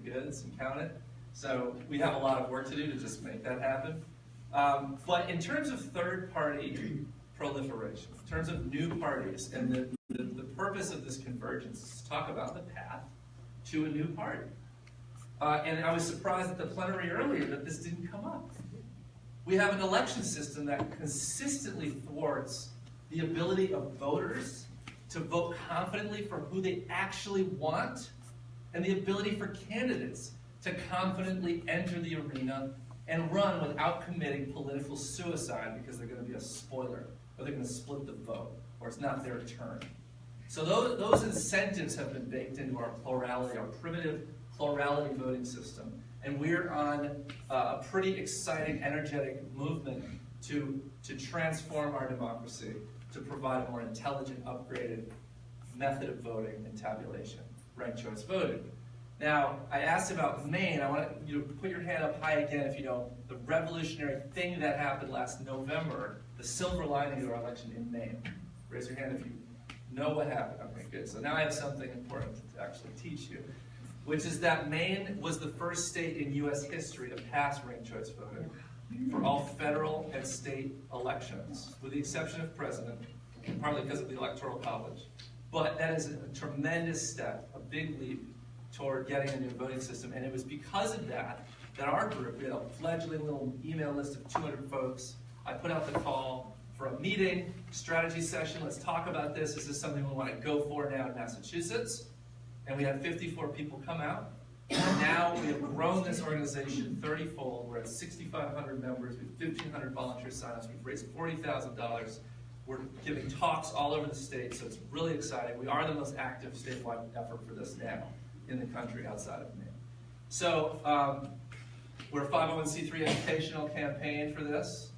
goods and count it. So we have a lot of work to do to just make that happen. But in terms of third-party proliferation, in terms of new parties, and the purpose of this convergence is to talk about the path to a new party. And I was surprised at the plenary earlier that this didn't come up. We have an election system that consistently thwarts the ability of voters to vote confidently for who they actually want, and the ability for candidates to confidently enter the arena and run without committing political suicide because they're going to be a spoiler, or they're going to split the vote, or it's not their turn. So those incentives have been baked into our plurality, our primitive plurality voting system. And we're on a pretty exciting, energetic movement to transform our democracy, to provide a more intelligent, upgraded method of voting and tabulation, ranked choice voting. Now, I asked about Maine. I want you to put your hand up high again if you know the revolutionary thing that happened last November, the silver lining of our election in Maine. Raise your hand if you know what happened. Okay, good. So now I have something important to actually teach you, which is that Maine was the first state in U.S. history to pass ranked choice voting for all federal and state elections, with the exception of president, partly because of the Electoral College. But that is a tremendous step, a big leap toward getting a new voting system. And it was because of that our group, we had a fledgling little email list of 200 folks. I put out the call for a meeting, strategy session. Let's talk about this. This is something we want to go for now in Massachusetts. And we had 54 people come out. And now we have grown this organization 30-fold. We're at 6,500 members. We have 1,500 volunteer signups. We've raised $40,000. We're giving talks all over the state, so it's really exciting. We are the most active statewide effort for this now in the country outside of Maine. So we're a 501c3 educational campaign for this,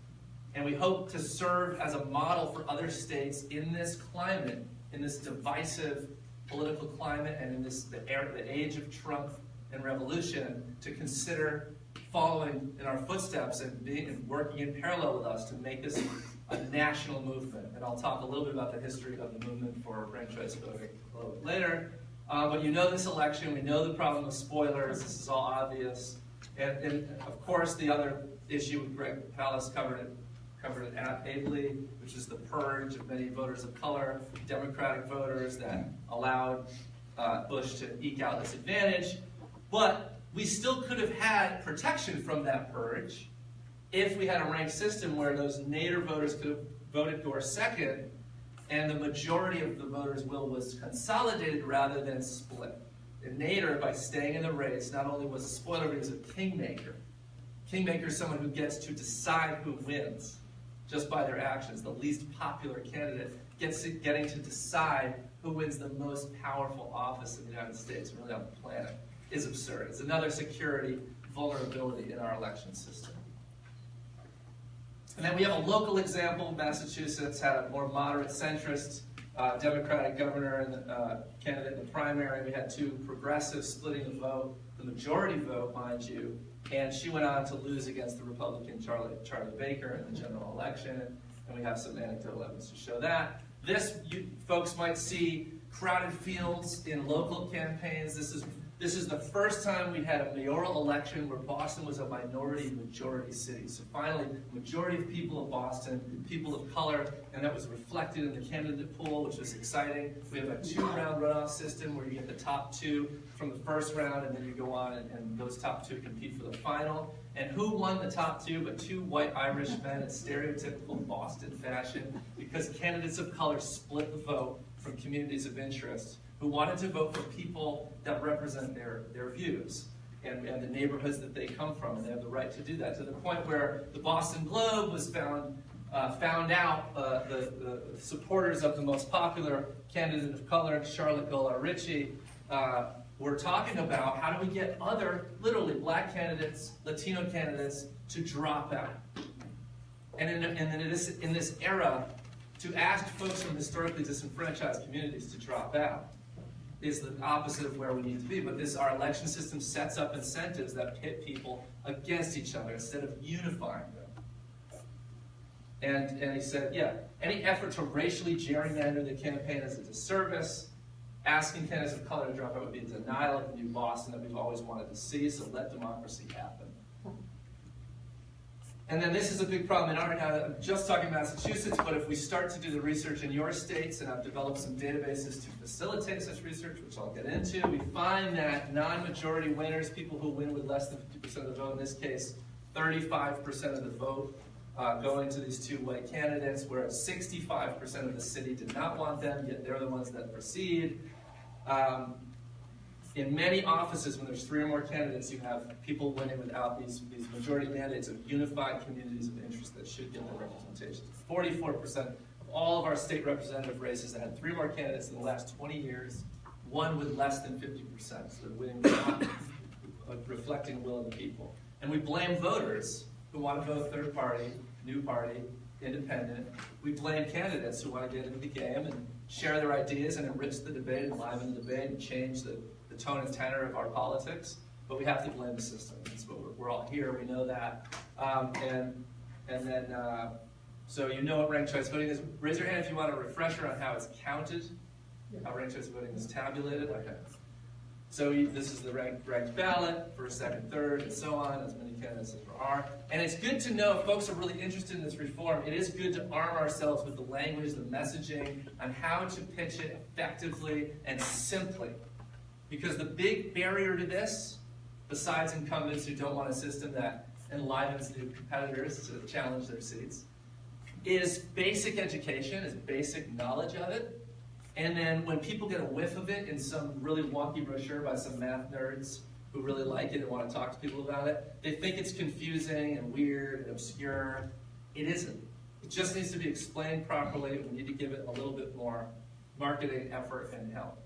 and we hope to serve as a model for other states in this climate, in this divisive political climate, and in the age of Trump and revolution, to consider following in our footsteps and working in parallel with us to make this a national movement. And I'll talk a little bit about the history of the movement for ranked choice voting a little bit later. But you know this election, we know the problem of spoilers, this is all obvious. And of course the other issue with Greg Pallas covered it ably, which is the purge of many voters of color, Democratic voters that allowed Bush to eke out this advantage. But we still could have had protection from that purge if we had a ranked system where those Nader voters could have voted Gore second, and the majority of the voters' will was consolidated rather than split. And Nader, by staying in the race, not only was a spoiler, but he was a kingmaker. Kingmaker is someone who gets to decide who wins just by their actions. The least popular candidate getting to decide who wins the most powerful office in the United States, really on the planet, is absurd. It's another security vulnerability in our election system. And then we have a local example. Massachusetts had a more moderate centrist Democratic governor and candidate in the primary. We had two progressives splitting the vote, the majority vote, mind you, and she went on to lose against the Republican Charlie Baker in the general election, and we have some anecdotal evidence to show that. This, you folks might see crowded fields in local campaigns. This is the first time we had a mayoral election where Boston was a minority-majority city. So finally, majority of people in Boston, people of color, and that was reflected in the candidate pool, which was exciting. We have a two-round runoff system where you get the top two from the first round, and then you go on, and those top two compete for the final. And who won the top two but two white Irish men in stereotypical Boston fashion, because candidates of color split the vote from communities of interest who wanted to vote for people that represent their views and the neighborhoods that they come from, and they have the right to do that, to the point where the Boston Globe was found out the supporters of the most popular candidate of color, Charlotte Golar-Ritchie, were talking about how do we get other, literally, black candidates, Latino candidates, to drop out. And in this era, to ask folks from historically disenfranchised communities to drop out is the opposite of where we need to be. But our election system sets up incentives that pit people against each other instead of unifying them. And he said, yeah, any effort to racially gerrymander the campaign is a disservice. asking candidates of color to drop out would be a denial of the new Boston that we've always wanted to see, so let democracy happen. And then this is a big problem in our town. I'm just talking Massachusetts, but if we start to do the research in your states, and I've developed some databases to facilitate such research, which I'll get into, we find that non-majority winners, people who win with less than 50% of the vote, in this case, 35% of the vote going to these two white candidates, whereas 65% of the city did not want them, yet they're the ones that proceed. In many offices, when there's 3 or more candidates, you have people winning without these majority mandates of unified communities of interest that should get their representation. 44% of all of our state representative races that had 3 or more candidates in the last 20 years, won with less than 50%. So they're winning without reflecting the will of the people. And we blame voters who want to vote third party, new party, independent. We blame candidates who want to get into the game and share their ideas and enrich the debate, enliven the debate, and change the tone and tenor of our politics, but we have to blame the system. That's what we're all here, we know that. So you know what ranked choice voting is. Raise your hand if you want a refresher on how it's counted, how ranked choice voting is tabulated. Okay. So this is the ranked ballot, first, second, third, and so on, as many candidates as there are. And it's good to know, if folks are really interested in this reform, it is good to arm ourselves with the language, the messaging, on how to pitch it effectively and simply. Because the big barrier to this, besides incumbents who don't want a system that enlivens new competitors to challenge their seats, is basic education, is basic knowledge of it. And then when people get a whiff of it in some really wonky brochure by some math nerds who really like it and want to talk to people about it, they think it's confusing and weird and obscure. It isn't. It just needs to be explained properly. We need to give it a little bit more marketing effort and help.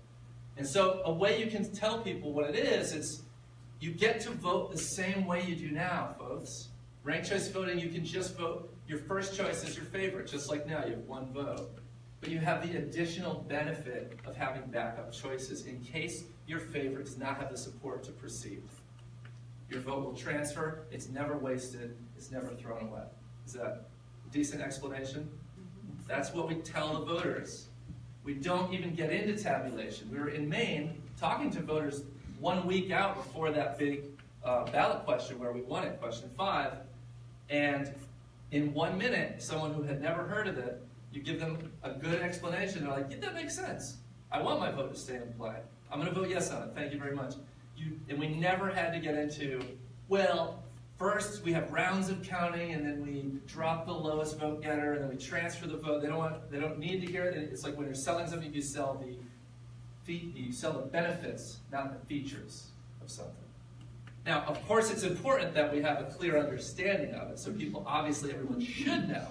And so a way you can tell people what it is you get to vote the same way you do now, folks. Ranked choice voting, you can just vote. Your first choice is your favorite, just like now, you have 1 vote. But you have the additional benefit of having backup choices in case your favorite does not have the support to proceed. Your vote will transfer, it's never wasted, it's never thrown away. Is that a decent explanation? That's what we tell the voters. We don't even get into tabulation. We were in Maine talking to voters 1 week out before that big ballot question where we won it, question 5, and in 1 minute, someone who had never heard of it, you give them a good explanation, they're like, yeah, that makes sense. I want my vote to stay in play. I'm going to vote yes on it, thank you very much. And we never had to get into, well, first we have rounds of counting, and then we drop the lowest vote getter, and then we transfer the vote. They don't need to hear it. It's like when you're selling something, you sell the benefits, not the features of something. Now, of course, it's important that we have a clear understanding of it, so people, obviously, everyone should know.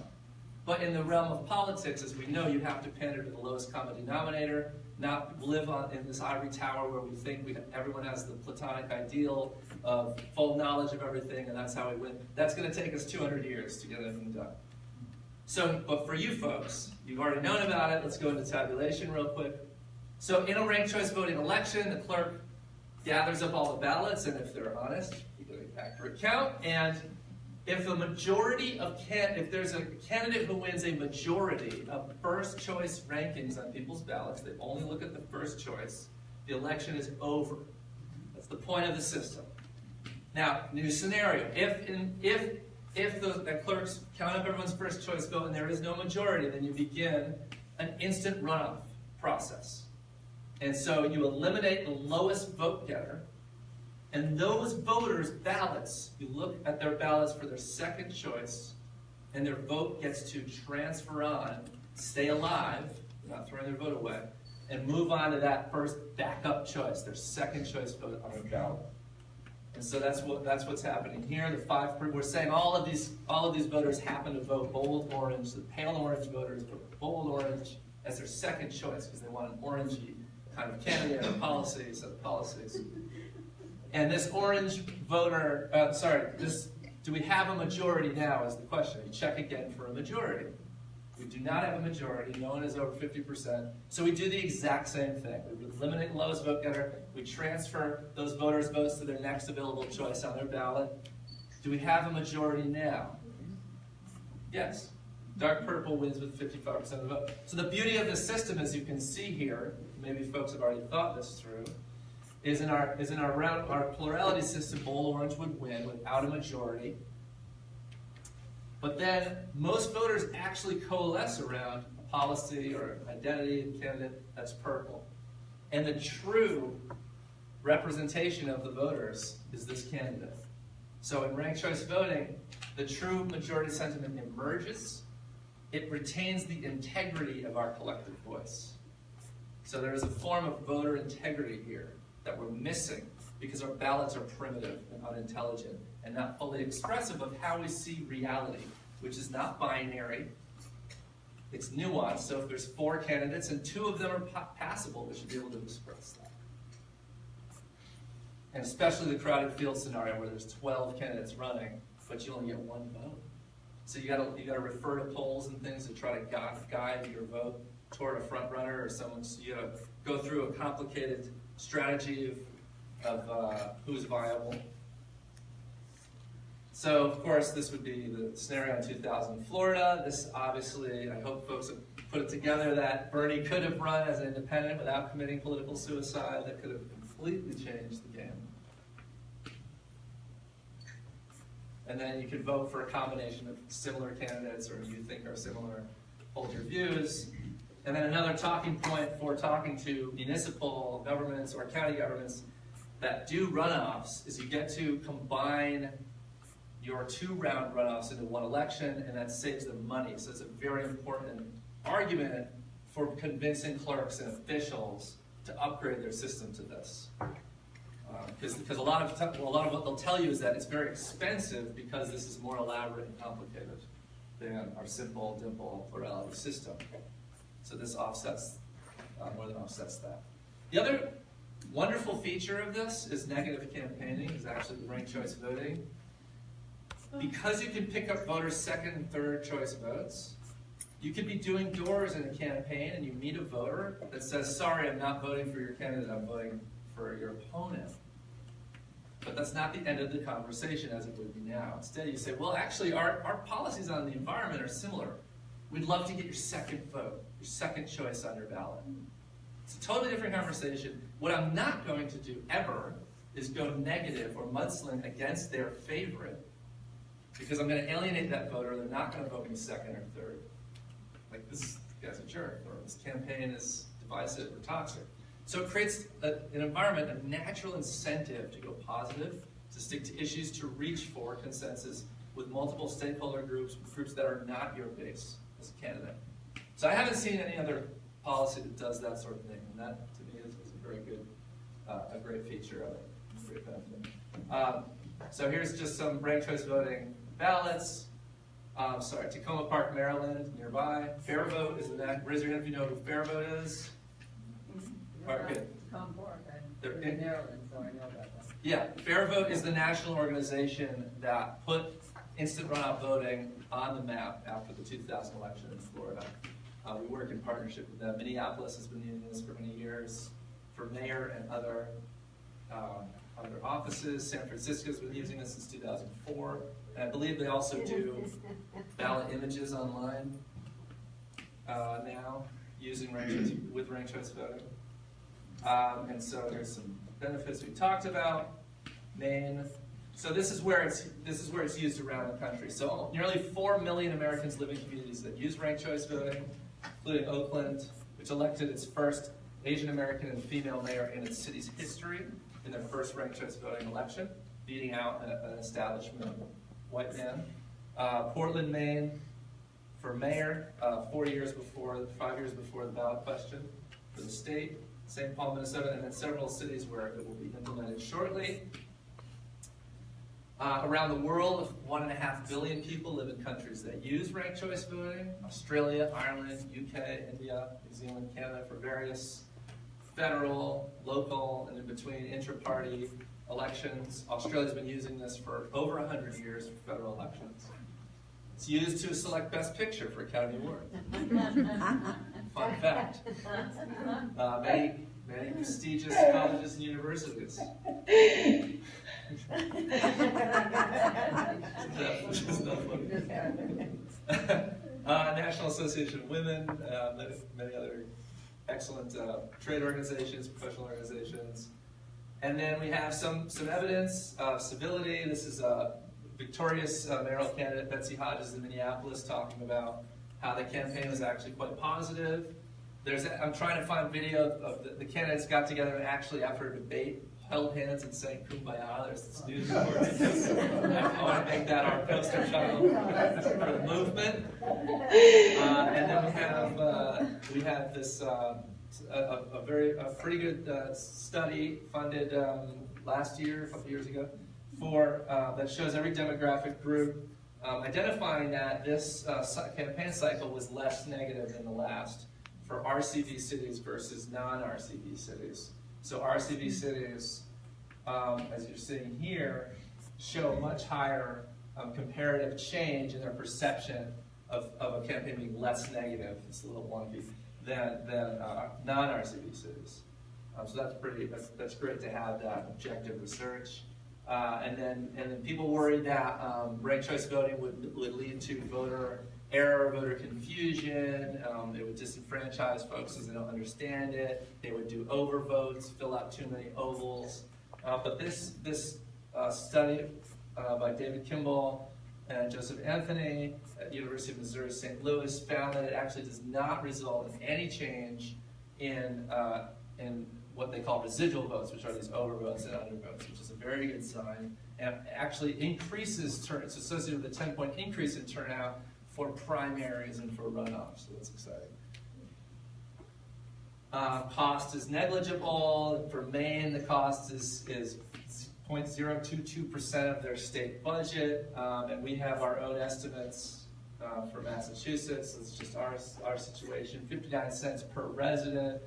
But in the realm of politics, as we know, you have to pander to the lowest common denominator, not live in this ivory tower where we think everyone has the platonic ideal of full knowledge of everything, and that's how we win. That's going to take us 200 years to get anything done. So, but for you folks, you've already known about it. Let's go into tabulation real quick. So in a ranked choice voting election, the clerk gathers up all the ballots, and if they're honest, you get an accurate count. And if a majority of if there's a candidate who wins a majority of first choice rankings on people's ballots, they only look at the first choice, the election is over. That's the point of the system. Now, new scenario. If the clerks count up everyone's first choice vote and there is no majority, then you begin an instant runoff process. And so you eliminate the lowest vote getter, and those voters' ballots, you look at their ballots for their second choice, and their vote gets to transfer on, stay alive, not throwing their vote away, and move on to that first backup choice, their second choice vote on their ballot. And so that's what's happening here. We're saying all of these voters happen to vote bold orange. The pale orange voters vote bold orange as their second choice because they want an orangey kind of candidate or policies. And this orange voter, do we have a majority now is the question. You check again for a majority. We do not have a majority. No one is over 50%. So we do the exact same thing. We eliminate the lowest vote getter. We transfer those voters' votes to their next available choice on their ballot. Do we have a majority now? Yes. Dark purple wins with 55% of the vote. So the beauty of this system, as you can see here, maybe folks have already thought this through, is in our plurality system, Bold Orange would win without a majority. But then most voters actually coalesce around a policy or identity candidate that's purple. And the true representation of the voters is this candidate. So in ranked choice voting, the true majority sentiment emerges. It retains the integrity of our collective voice. So there is a form of voter integrity here that we're missing because our ballots are primitive and unintelligent and not fully expressive of how we see reality, which is not binary. It's nuanced. So if there's 4 candidates and 2 of them are passable, we should be able to express that. And especially the crowded field scenario where there's 12 candidates running, but you only get 1 vote. So you gotta refer to polls and things to try to guide your vote toward a front runner or someone. So you gotta go through a complicated strategy of who's viable. So of course this would be the scenario in 2000 in Florida. This obviously, I hope folks have put it together that Bernie could have run as an independent without committing political suicide. That could have completely changed the game. And then you could vote for a combination of similar candidates or you think are similar, hold your views. And then another talking point for talking to municipal governments or county governments that do runoffs is you get to combine your 2-round runoffs into 1 election, and that saves them money. So it's a very important argument for convincing clerks and officials to upgrade their system to this. Because a lot of what they'll tell you is that it's very expensive because this is more elaborate and complicated than our simple, dimple plurality system. So this offsets, more than offsets that. The other wonderful feature of this is negative campaigning, is actually ranked choice voting. Because you can pick up voters' 2nd and 3rd choice votes, you could be doing doors in a campaign and you meet a voter that says, sorry, I'm not voting for your candidate, I'm voting for your opponent. But that's not the end of the conversation as it would be now. Instead, you say, well, actually, our policies on the environment are similar. We'd love to get your 2nd vote, your 2nd choice on your ballot. It's a totally different conversation. What I'm not going to do ever is go negative or mudsling against their favorite because I'm going to alienate that voter. They're not going to vote me 2nd or 3rd. Like, this guy's a jerk, or this campaign is divisive or toxic. So it creates an environment, a natural incentive to go positive, to stick to issues, to reach for consensus with multiple stakeholder groups that are not your base as a candidate. So I haven't seen any other policy that does that sort of thing, and that to me is a very good, a great feature of it, a great benefit. So here's just some ranked choice voting ballots. Tacoma Park, Maryland, nearby. Fair Vote is that. Raise your hand if you know who Fair Vote is. All right, good. They're in Maryland, so I know about that. Yeah, Fair Vote is the national organization that put instant runoff voting on the map after the 2000 election in Florida. We work in partnership with them. Minneapolis has been using this for many years for mayor and other offices. San Francisco's been using this since 2004. And I believe they also do ballot images online now using ranked choice voting. And so there's some benefits we talked about. Maine. So this is where it's used around the country. So nearly 4 million Americans live in communities that use ranked choice voting, including Oakland, which elected its first Asian American and female mayor in its city's history in their first ranked choice voting election, beating out an establishment white man. Portland, Maine, for mayor, 5 years before the ballot question for the state. St. Paul, Minnesota, and then several cities where it will be implemented shortly. Around the world, 1.5 billion people live in countries that use ranked choice voting. Australia, Ireland, UK, India, New Zealand, Canada, for various federal, local, and in between intra-party elections. Australia's been using this for over 100 years for federal elections. It's used to select Best Picture for Academy Awards. Fun fact. Many prestigious colleges and universities. National Association of Women, many other excellent trade organizations, professional organizations. And then we have some evidence of civility. This is a victorious mayoral candidate, Betsy Hodges in Minneapolis, talking about how the campaign was actually quite positive. I'm trying to find video of the candidates got together and actually, after a debate, held hands and sang Kumbaya. There's this news report. I want to make that our poster child for the movement. And then we have this a pretty good study funded last year, a couple years ago, that shows every demographic group, identifying that this campaign cycle was less negative than the last for RCV cities versus non-RCV cities. So RCV cities, as you're seeing here, show much higher comparative change in their perception of a campaign being less negative, it's a little wonky, than non-RCV cities. So that's great to have that objective research. And then people worried that ranked choice voting would lead to voter error, voter confusion. It would disenfranchise folks as they don't understand it. They would do overvotes, fill out too many ovals. But this study by David Kimball and Joseph Anthony at the University of Missouri St. Louis found that it actually does not result in any change in what they call residual votes, which are these overvotes and undervotes, which is a very good sign, and actually increases it's associated with a 10-point increase in turnout for primaries and for runoffs, so that's exciting. Cost is negligible. For Maine, the cost is 0.022% of their state budget, and we have our own estimates for Massachusetts. It's just our situation, 59 cents per resident,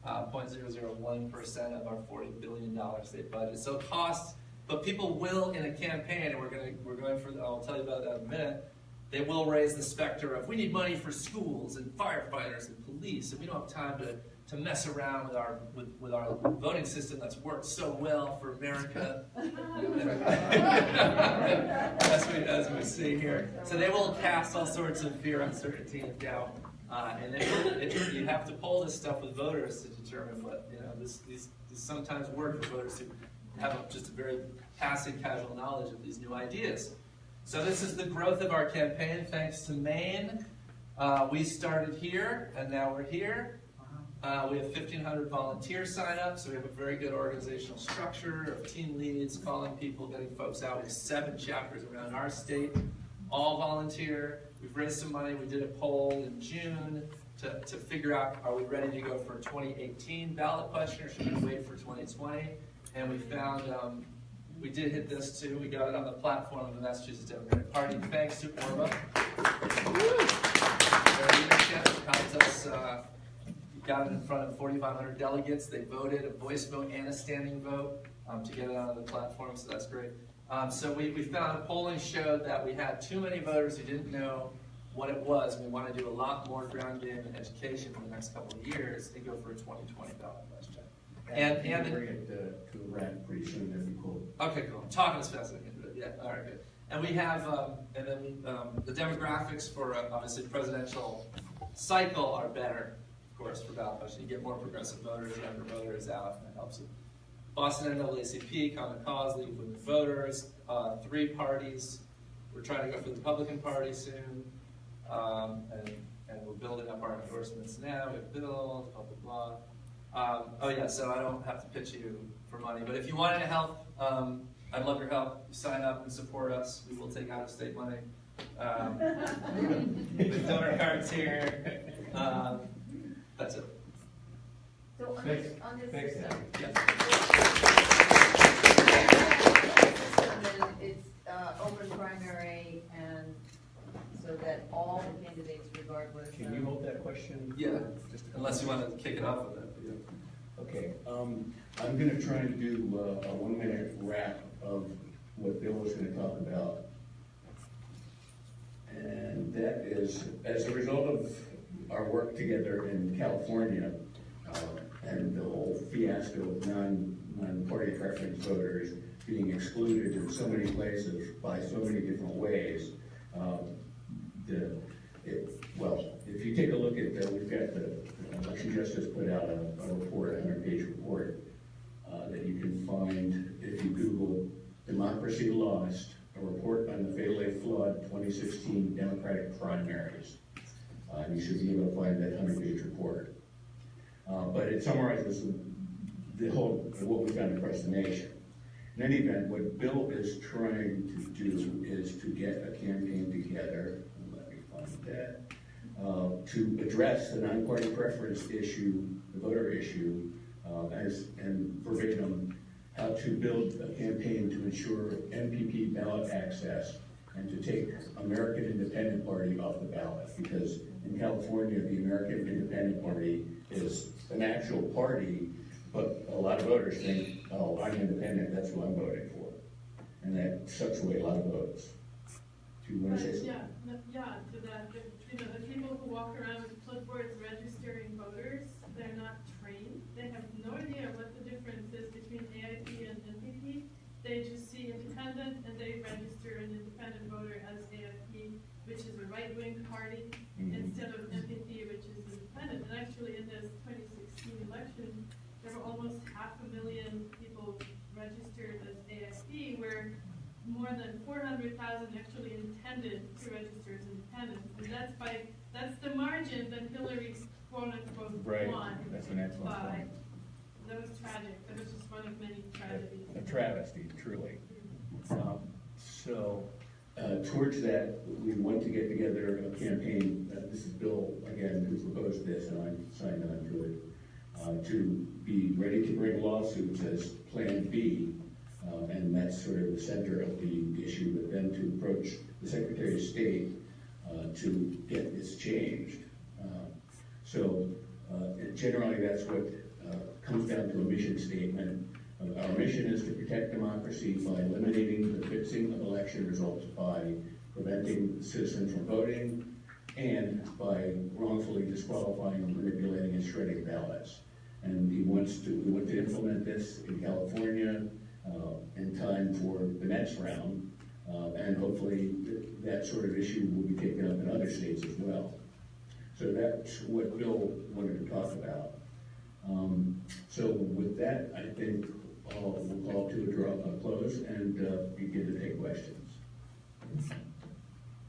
0.001% of our $40 billion state budget. So costs, but people will in a campaign, and we're going for. I'll tell you about that in a minute. They will raise the specter of we need money for schools and firefighters and police, and we don't have time to mess around with our voting system that's worked so well for America, as we see here. So they will cast all sorts of fear, uncertainty, and doubt, and you have to poll this stuff with voters to determine what these sometimes work for voters who have just a very passive, casual knowledge of these new ideas. So this is the growth of our campaign, thanks to Maine. We started here, and now we're here. We have 1,500 volunteer sign-ups, so we have a very good organizational structure of team leads, calling people, getting folks out. We have 7 chapters around our state, all volunteer. We've raised some money. We did a poll in June to figure out, are we ready to go for a 2018 ballot question, or should we wait for 2020? And we found we did hit this too. We got it on the platform of the Massachusetts Democratic Party, thanks to Orba. Their leadership helped us. Got it in front of 4,500 delegates. They voted a voice vote and a standing vote to get it onto the platform, so that's great. So we found polling showed that we had too many voters who didn't know what it was. We want to do a lot more ground game and education for the next couple of years and go for a 2020 ballot question. And bring it to a wrap pretty soon, that'd be cool. Okay, cool. I'm talking as fast as I can do it. Yeah, all right, good. And we have, the demographics for obviously presidential cycle are better, of course, for ballot question. You get more progressive voters, younger voters out, and that helps it. Boston NAACP, Common Cause, League of Women Voters, 3 parties. We're trying to go for the Republican Party soon, and we're building up our endorsements now. We have bills, blah, blah, blah. Oh yeah, so I don't have to pitch you for money, but if you wanted to help, I'd love your help. Sign up and support us. We will take out-of-state money. The donor cards here. That's it. So on Thanks. this system, Yes. then it's open primary, and so that all the candidates, regardless. Can you hold that question? Yeah, unless you want to kick it off with it. Okay, I'm gonna try and do a 1-minute wrap of what Bill was gonna talk about. And that is, as a result of our work together in California, and the whole fiasco of non-party preference voters being excluded in so many places by so many different ways, well, if you take a look at, we've got the Election Justice put out a report, a 100-page report, that you can find if you Google "Democracy Lost," a report on the fatally flawed 2016 Democratic primaries. You should be able to find that 100-page report. But it summarizes the whole, what we found across the nation. In any event, what Bill is trying to do is to get a campaign together, let me find that, to address the non-party preference issue, the voter issue, and verbatim, how to build a campaign to ensure MPP ballot access and to take American Independent Party off the ballot. Because in California, the American Independent Party is an actual party, but a lot of voters think, oh, I'm independent, that's who I'm voting for. And that sucks away a lot of votes. Do you want to say something? Yeah, to that, the people who walk around with clipboards registering voters, they're not trained. They have no idea what the difference is between AIP and NPP. They just see independent and they register an independent voter as AIP, which is a right-wing party, instead of NPP, which is independent. And actually in this 2016 election, there were almost 500,000 people registered as AIP, where more than 400,000 actually intended to register as independent. And that's the margin that Hillary quote unquote won. That's an excellent point. That was tragic. That was just one of many tragedies. A travesty, truly. Towards that, we want to get together a campaign. This is Bill, again, who proposed this, and I signed on to it, to be ready to bring lawsuits as Plan B, and that's sort of the center of the issue, but then to approach the Secretary of State to get this changed. Generally, that's what comes down to a mission statement. Our mission is to protect democracy by eliminating the fixing of election results, by preventing citizens from voting, and by wrongfully disqualifying, manipulating, and shredding ballots. And we want to implement this in California in time for the next round, and hopefully that sort of issue will be taken up in other states as well. So that's what Bill wanted to talk about. So with that, I think we'll call to a close and begin to take questions.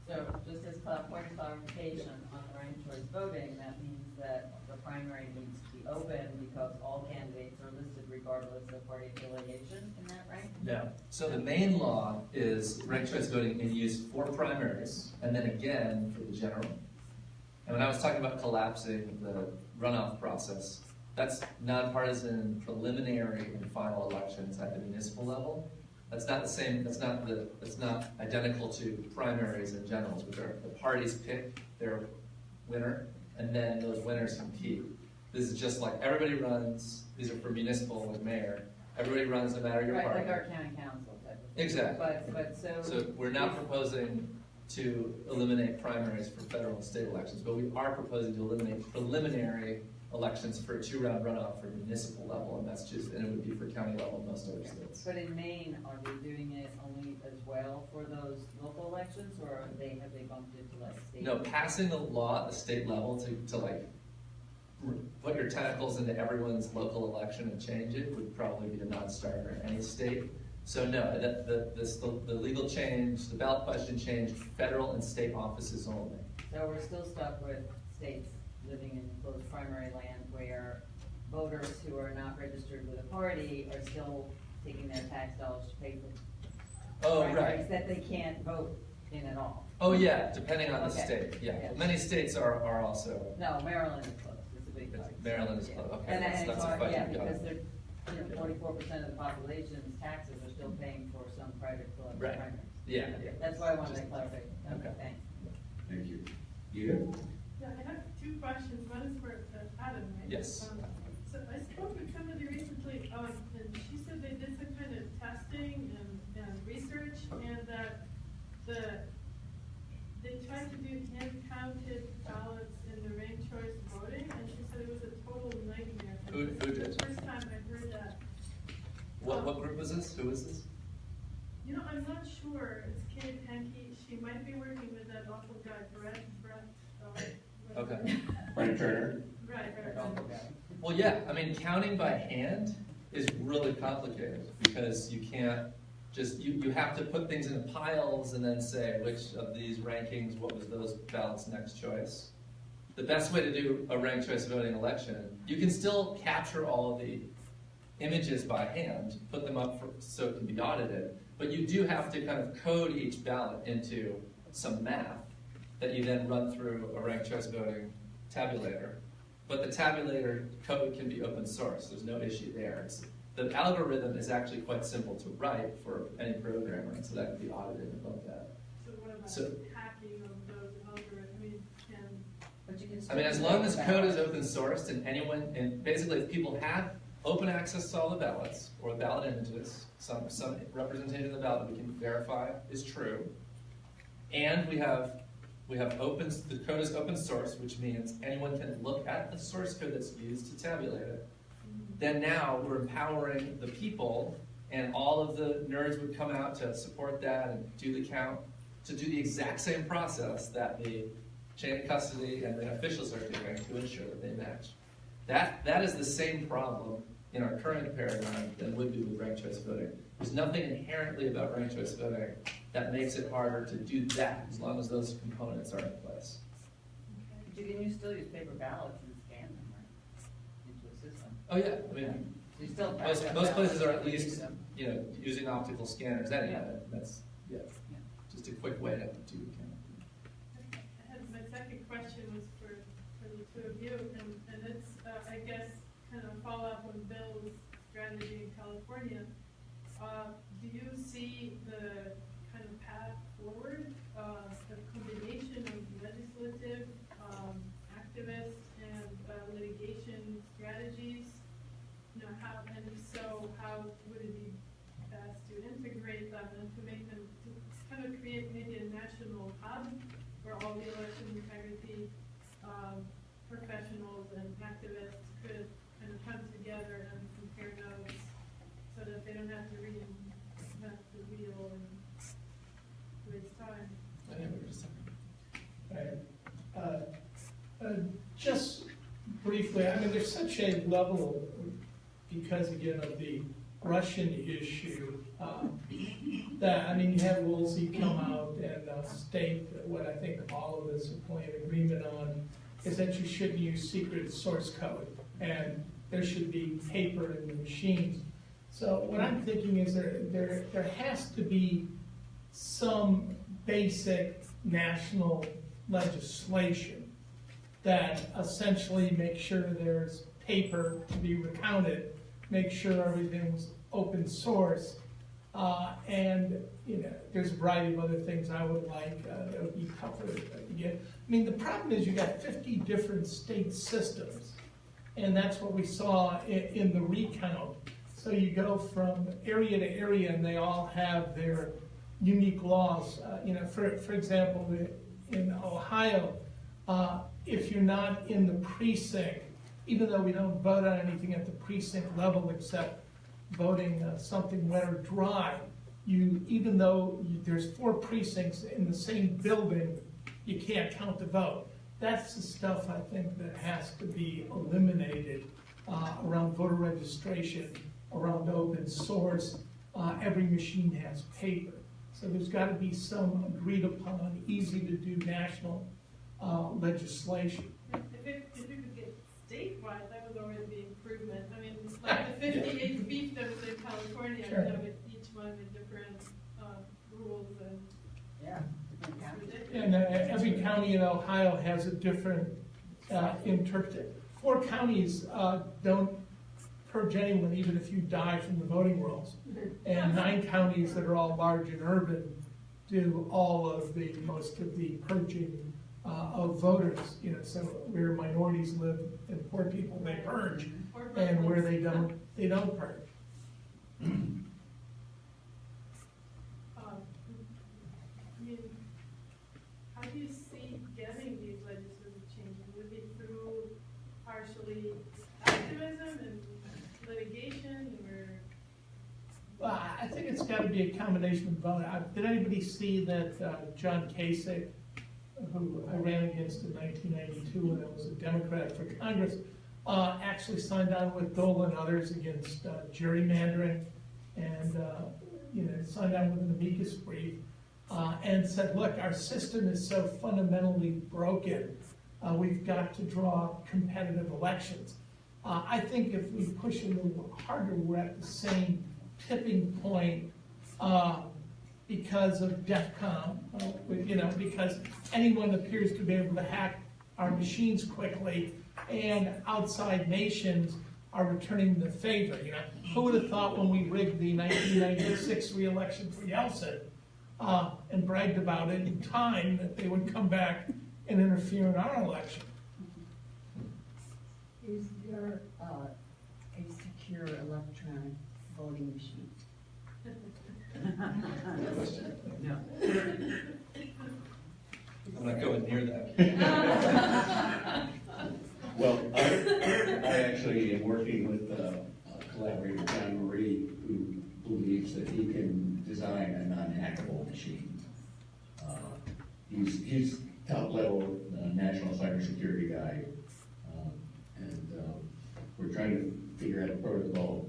So just as point of clarification on the ranked choice voting, that means that the primary needs to be open because all candidates are listed regardless of party affiliation, isn't that right? No. So the main law is ranked choice voting in use for primaries and then again for the general. And when I was talking about collapsing the runoff process, that's nonpartisan preliminary and final elections at the municipal level. That's not the same, it's not identical to primaries and generals, which are the parties pick their winner and then those winners compete. This is just like everybody runs, these are for municipal and mayor, everybody runs no matter your right, party. Like our county council type of thing. Exactly. But So we're not proposing to eliminate primaries for federal and state elections, but we are proposing to eliminate preliminary elections for a two-round runoff for municipal level in Massachusetts, and it would be for county level in most other states. But in Maine, are they doing it only as well for those local elections, or have they bumped it to like state? No, passing the law at the state level to like put your tentacles into everyone's local election and change it would probably be a non-starter in any state. So no, the legal change, the ballot question change, federal and state offices only. So we're still stuck with states living in closed primary land where voters who are not registered with a party are still taking their tax dollars to pay for primaries that they can't vote in at all. Oh yeah, depending on the Okay. state, yeah. Yeah. Many states are also. No, Maryland is closed, it's a big fight. Maryland is closed, okay, And that's it's a hard, fight yeah, you've got. because they're, 44% of the population's taxes are still paying for some private club Right. primaries. Yeah. That's why I wanted to clarify. Okay. Thanks. Thank you. You? Yeah, I have two questions. One is for Adam, right? Yes. So I spoke with somebody recently, and she said they did some kind of testing and research, and that they tried to do hand-counted ballots in the ranked choice voting, and she said it was a total nightmare. Who did? It's the first time I heard that. What group was this? Who was this? You know, I'm not sure. It's Kate Henke. She might be working with that awful guy, Brett. Okay. Brent Turner? Right. Well, yeah, I mean, counting by hand is really complicated because you can't just, you have to put things in piles and then say which of these rankings, what was those ballots' next choice. The best way to do a ranked choice voting election, you can still capture all of the images by hand, put them up so it can be audited, but you do have to kind of code each ballot into some math that you then run through a ranked choice voting tabulator. But the tabulator code can be open source. There's no issue there. The algorithm is actually quite simple to write for any programmer, and so that can be audited and looked at. So what about hacking of those algorithms? But you can I mean, as long as code is open sourced and anyone, and basically if people have open access to all the ballots or ballot images, some representation of the ballot that we can verify is true, and we have the code is open source, which means anyone can look at the source code that's used to tabulate it. Then now we're empowering the people, and all of the nerds would come out to support that and do the count, to do the exact same process that the chain of custody and the officials are doing to ensure that they match. That is the same problem in our current paradigm than would be with ranked choice voting. There's nothing inherently about ranked choice voting that makes it harder to do that as long as those components are in place. But you can still use paper ballots and scan them, right, into a system. Oh yeah, I mean, So you still most places are at least using optical scanners anyway. That's just a quick way to do the count. My second question was for the two of you, and it's I guess kind of a follow up on Bill's strategy in California. Do you see the kind of path forward, the combination of legislative, activist, and litigation strategies? How, and if so, how would it be best to integrate them and to make them, to kind of create maybe a national hub where all the election integrity professionals and activists could kind of come together and compare notes so that they don't have to reinvent the wheel and waste time? Just briefly, I mean, there's such a level, because again of the Russian issue, that, I mean, you have Woolsey come out and state that what I think all of us are in agreement on is that you shouldn't use secret source code, and there should be paper in the machines. So what I'm thinking is there has to be some basic national legislation that essentially makes sure there's paper to be recounted, make sure everything's open source, and there's a variety of other things I would like that would be tougher to get. I mean, the problem is you got 50 different state systems, and that's what we saw in the recount. So you go from area to area, and they all have their unique laws. For example, in Ohio, if you're not in the precinct, even though we don't vote on anything at the precinct level except voting something wet or dry, even though there's 4 precincts in the same building, you can't count the vote. That's the stuff I think that has to be eliminated around voter registration, around open source. Every machine has paper. So there's got to be some agreed upon, easy to do national legislation. If it could get statewide, that would already be improvement. I mean, like the 58 fiefdoms in California, Sure. with each one with different rules and. Yeah. And every county in Ohio has a different interpretation. 4 counties don't purge anyone, even if you die from the voting rolls. And 9 counties that are all large and urban do all of most of the purging of voters. So where minorities live and poor people, they purge, and where they don't purge. How do you see getting these legislative changes? Would it be through partially activism and litigation, or? Well, I think it's got to be a combination of both. Did anybody see that John Kasich who I ran against in 1992 when I was a Democrat for Congress, actually signed on with Dole and others against gerrymandering, and signed on with an amicus brief, and said, look, our system is so fundamentally broken, we've got to draw competitive elections. I think if we push a little harder, we're at the same tipping point because of DEFCON, because anyone appears to be able to hack our machines quickly, and outside nations are returning the favor. Who would have thought when we rigged the 1996 re-election for Yeltsin and bragged about it in time that they would come back and interfere in our election? Is there a secure electronic voting machine? No. I'm not going near that. Well, I actually am working with a collaborator, John Marie, who believes that he can design a non-hackable machine. He's top level national cybersecurity guy, and we're trying to figure out a protocol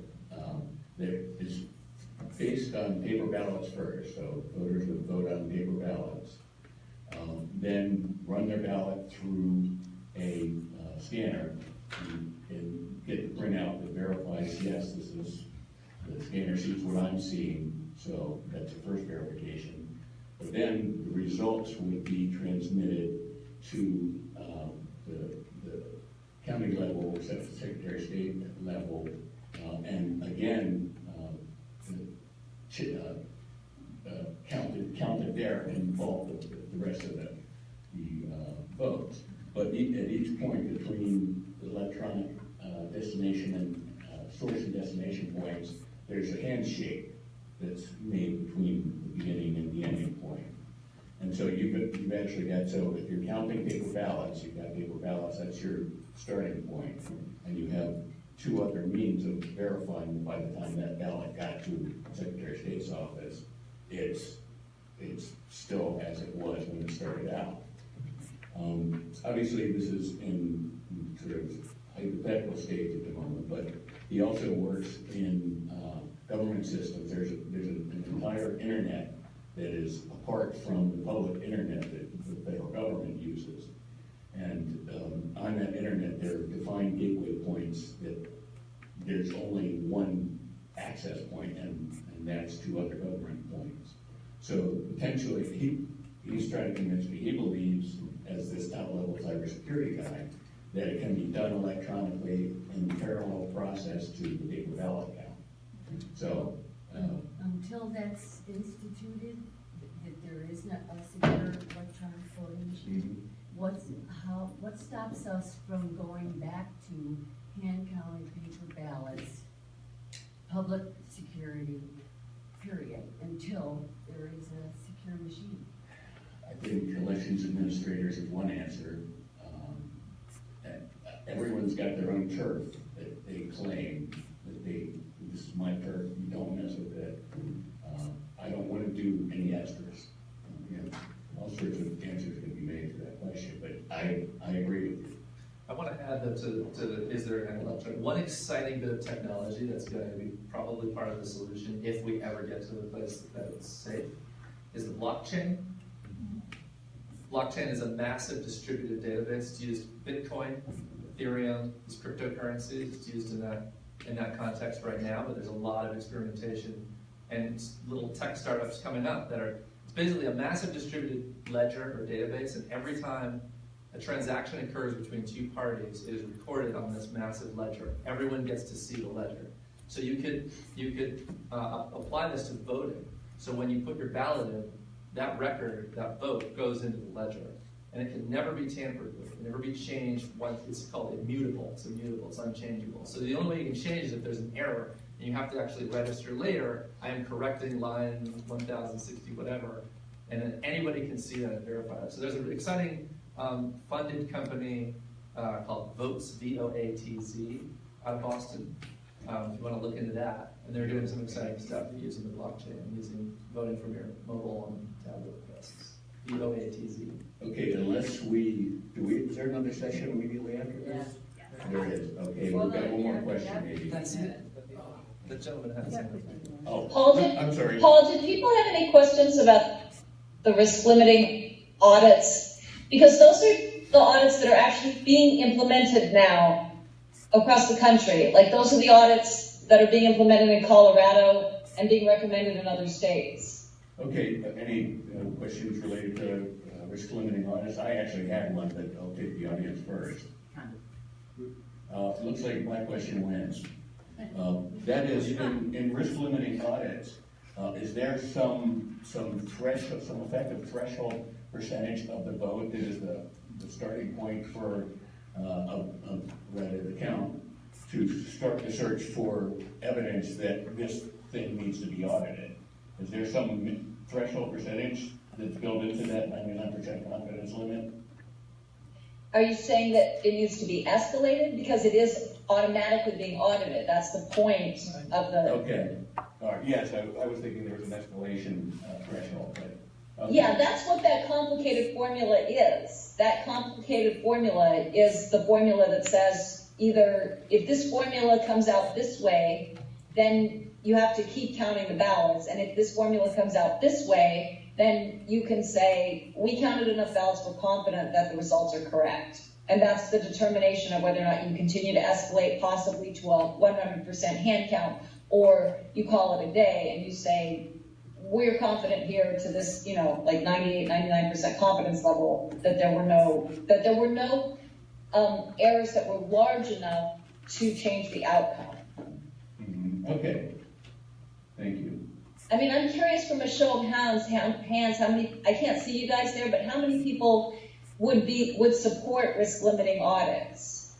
that is based on paper ballots first, so voters would vote on paper ballots, then run their ballot through a scanner and get the printout that verifies, yes, this is, the scanner sees what I'm seeing, so that's the first verification. But then the results would be transmitted to the county level, Secretary of State level, and again, counted there and involved the rest of the votes. But at each point between the electronic destination and source and destination points, there's a handshake that's made between the beginning and the ending point. And so you've actually got, so if you're counting paper ballots, you've got paper ballots, that's your starting point. And you have two other means of verifying that by the time that ballot got to Secretary of State's office, it's still as it was when it started out. Obviously, this is in sort of hypothetical stage at the moment, but he also works in government systems. There's an entire internet that is apart from the public internet that the federal government uses. And on that internet, there are defined gateway points that there's only one access point, and that's two other government points. So potentially, he's trying to convince me, he believes, as this top-level cybersecurity guy, that it can be done electronically in parallel process to the paper ballot count. So until that's instituted, that there is not a secure electronic voting machine, what stops us from going back to hand-counted paper ballots, public security, period, until there is a secure machine? I think elections administrators is one answer. Everyone's got their own turf that they claim that this is my turf, you don't mess with it. I don't want to do any extras. All sorts of answers can be made to that question, but I agree with you. I want to add though to the is there an electronic, one exciting bit of technology that's going to be probably part of the solution if we ever get to the place that it's safe is the blockchain. Blockchain is a massive distributed database. It's used Bitcoin, Ethereum, these cryptocurrencies. It's used in that context right now, but there's a lot of experimentation and little tech startups coming up that are, it's basically a massive distributed ledger or database, and every time a transaction occurs between two parties, it is recorded on this massive ledger. Everyone gets to see the ledger. So you could apply this to voting. So when you put your ballot in, that record, that vote, goes into the ledger, and it can never be tampered with, it can never be changed. It's called immutable. It's immutable. It's unchangeable. So the only way you can change is if there's an error, and you have to actually register later. I am correcting line 1060, whatever, and then anybody can see that and verify it. So there's an exciting funded company called Votes, V-O-A-T-Z, out of Boston. If you want to look into that, and they're doing some exciting stuff using the blockchain, using voting from your mobile and tablet devices. BOATZ. Okay, is there another session immediately after this? There is, okay, we've got one more question maybe. That's it. The gentleman has something. Oh, Paul, I'm sorry. Paul, did people have any questions about the risk limiting audits? Because those are the audits that are actually being implemented now across the country. Like those are the audits that are being implemented in Colorado and being recommended in other states. Okay, any questions related to risk limiting audits? I actually had one, but I'll take the audience first. Looks like my question wins. That is, in risk limiting audits, is there some threshold, some effective threshold percentage of the vote that is the starting point for rather the count to start the search for evidence that this thing needs to be audited? Is there some threshold percentage that's built into that 99% confidence limit? Are you saying that it needs to be escalated? Because it is automatically being audited. That's the point of the... Okay, all right, yes, I was thinking there was an escalation threshold, but... Okay. Yeah, that's what that complicated formula is. That complicated formula is the formula that says either if this formula comes out this way, then you have to keep counting the ballots. And if this formula comes out this way, then you can say, we counted enough ballots, we're confident that the results are correct. And that's the determination of whether or not you continue to escalate possibly to a 100% hand count, or you call it a day and you say, we're confident here to this, like 98, 99% confidence level that there were no errors that were large enough to change the outcome. Okay, thank you. I mean, I'm curious from a show of hands, how many, I can't see you guys there, but how many people would support risk limiting audits?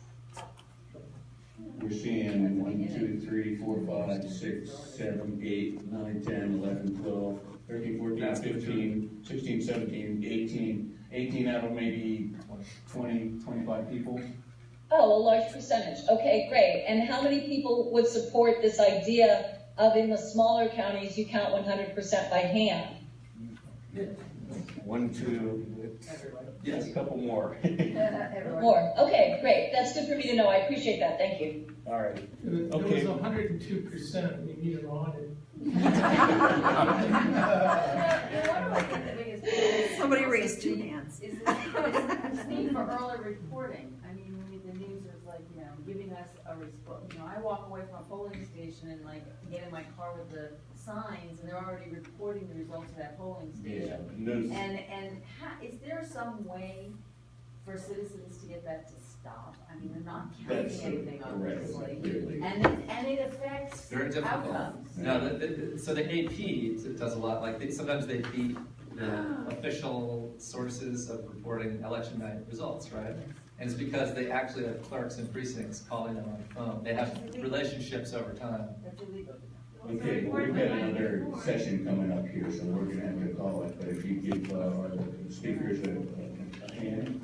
We're seeing 1, 2, 3, 4, 5, 6, 7, 8, 9, 10, 11, 12, 13, 14, 15, 16, 17, 18 out of maybe 20, 25 people. Oh, a large percentage. Okay, great. And how many people would support this idea of in the smaller counties, you count 100% by hand? 1, 2, yes, a couple more. More. Okay, great. That's good for me to know. I appreciate that. Thank you. All right. It was Okay. 102%, we need an audit. Somebody raised 2 hands. Is this need for early reporting? I mean, the news is like, giving us a response. I walk away from a polling station and like get in my car with the signs, and they're already reporting the results of that polling Yeah. station. And is there some way for citizens to get that to stop? I mean, they're not counting That's anything, obviously, clearly. and it affects Very difficult. outcomes. No, so the AP does a lot, like sometimes they beat the official sources of reporting election night results, right? And it's because they actually have clerks in precincts calling them on the phone. They have relationships over time. That's illegal. Okay, well, we've got another session coming up here, so we're gonna have to call it, but if you give our speakers a hand.